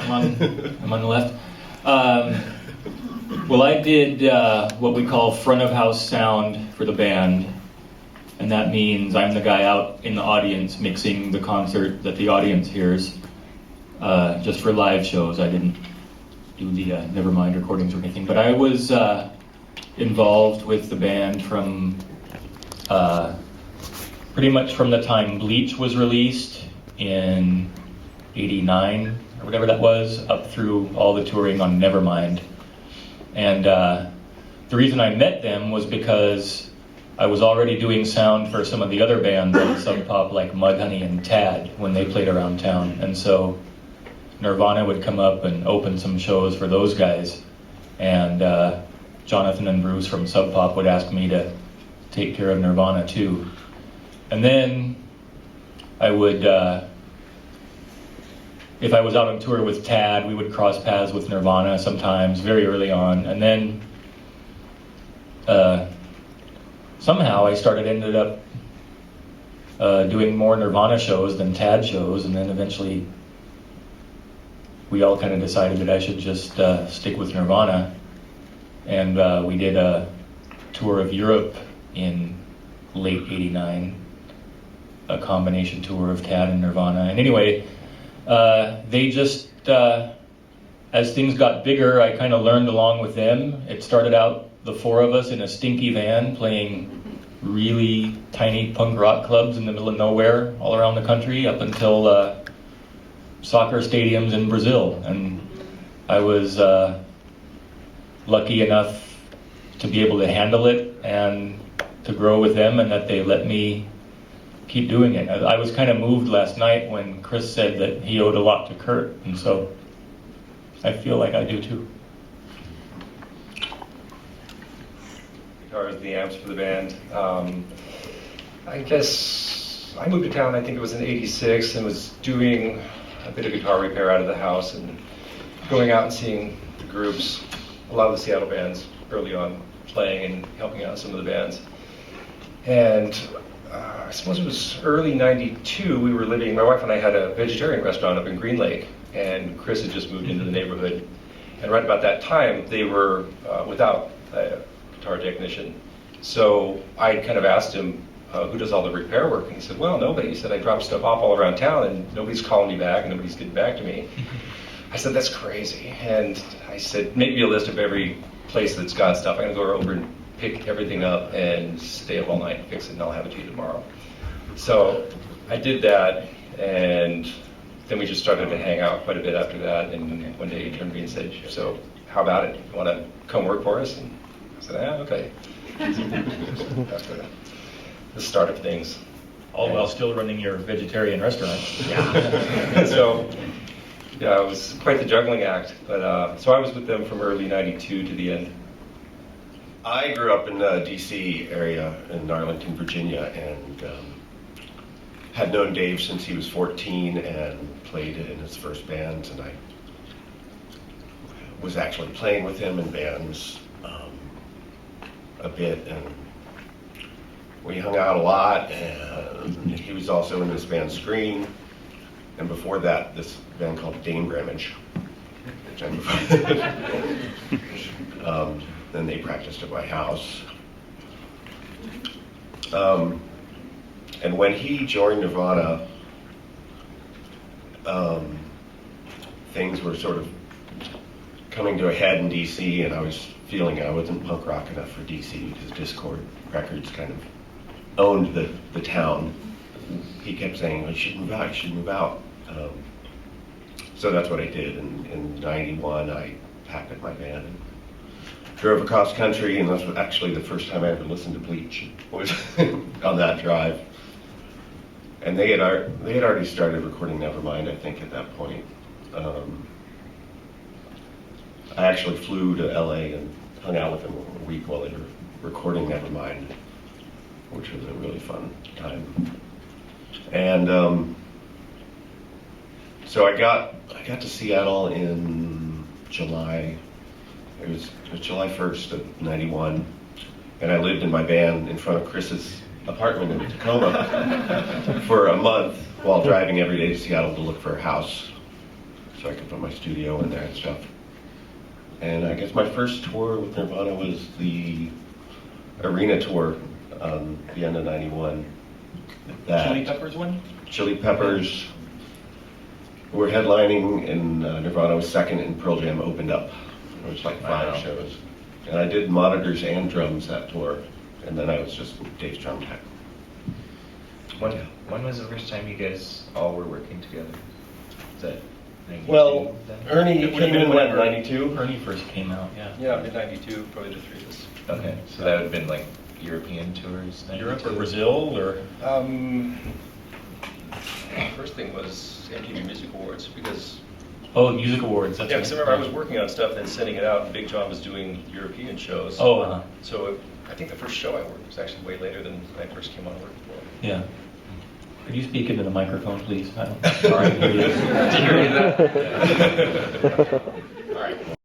I'm on the left. Well, I did what we call front of house sound for the band, and that means I'm the guy out in the audience mixing the concert that the audience hears, just for live shows. I didn't do the Nevermind recordings or anything, but I was involved with the band from pretty much from the time Bleach was released in '89 or whatever that was, up through all the touring on Nevermind. And the reason I met them was because I was already doing sound for some of the other bands on Sub Pop, like Mudhoney and Tad, when they played around town. And so Nirvana would come up and open some shows for those guys. And Jonathan and Bruce from Sub Pop would ask me to take care of Nirvana too. And then I would, if I was out on tour with Tad, we would cross paths with Nirvana sometimes, very early on. And then somehow I ended up doing more Nirvana shows than Tad shows, and then eventually we all kind of decided that I should just stick with Nirvana. And we did a tour of Europe in late '89, a combination tour of Tad and Nirvana. And anyway, they just, as things got bigger, I kind of learned along with them. It started out, the four of us in a stinky van playing really tiny punk rock clubs in the middle of nowhere all around the country, up until soccer stadiums in Brazil. And I was lucky enough to be able to handle it and to grow with them, and that they let me keep doing it. I was kind of moved last night when Chris said that he owed a lot to Kurt, and so I feel like I do too. Guitars, the amps for the band. I guess I moved to town, I think it was in '86, and was doing a bit of guitar repair out of the house and going out and seeing the groups, a lot of the Seattle bands early on, playing and helping out some of the bands. And I suppose it was early '92, we were living, my wife and I had a vegetarian restaurant up in Green Lake, and Chris had just moved into the neighborhood. And right about that time, they were without a guitar technician. So I kind of asked him, who does all the repair work? And he said, well, nobody. He said, I drop stuff off all around town and nobody's calling me back and nobody's getting back to me. I said, that's crazy. And I said, make me a list of every place that's got stuff. I'm gonna go over and pick everything up and stay up all night and fix it, and I'll have it to you tomorrow. So I did that, and then we just started to hang out quite a bit after that. And one day he turned to me and said, so how about it? You want to come work for us? And I said, yeah, okay. After the start of things. All while still running your vegetarian restaurant. Yeah. So, yeah, it was quite the juggling act. But so I was with them from early '92 to the end. I grew up in the D.C. area in Arlington, Virginia, and had known Dave since he was 14 and played in his first bands, and I was actually playing with him in bands a bit, and we hung out a lot, and he was also in this band Scream, and before that, this band called Dame Bramage, which I'm then they practiced at my house. And when he joined Nirvana, things were sort of coming to a head in DC, and I was feeling I wasn't punk rock enough for DC because Discord Records kind of owned the town. He kept saying, you should move out, you should move out. So that's what I did. In '91, I packed up my van and drove across country, and that's actually the first time I ever listened to Bleach, was on that drive. And they had already started recording Nevermind, I think, at that point. I actually flew to LA and hung out with them a week while they were recording Nevermind, which was a really fun time. And so I got to Seattle in July. It was July 1st of '91, and I lived in my van in front of Chris's apartment in Tacoma for a month while driving every day to Seattle to look for a house. so I could put my studio in there and stuff. And I guess my first tour with Nirvana was the arena tour, the end of '91. Chili Peppers one? Chili Peppers were headlining, and Nirvana was second, and Pearl Jam opened up. It was like 5 Wow. shows. And I did monitors and drums that tour, and then I was just Dave's drum tech. When was the first time you guys all were working together? Was that 92 Well, then? Ernie It would've came been in when whenever- 92. Ernie first came out, yeah. Yeah, mid '92, probably the three of us. Okay, so that would have been like European tours. Europe or 92? Brazil or? First thing was MTV Music Awards, because Oh, Music Awards. That's yeah, because I right. remember I was working on stuff and then sending it out, and Big John was doing European shows. Oh, So I think the first show I worked was actually way later than when I first came on work for. yeah. Could you speak into the microphone, please? I don't, sorry. Did you hear that? All right.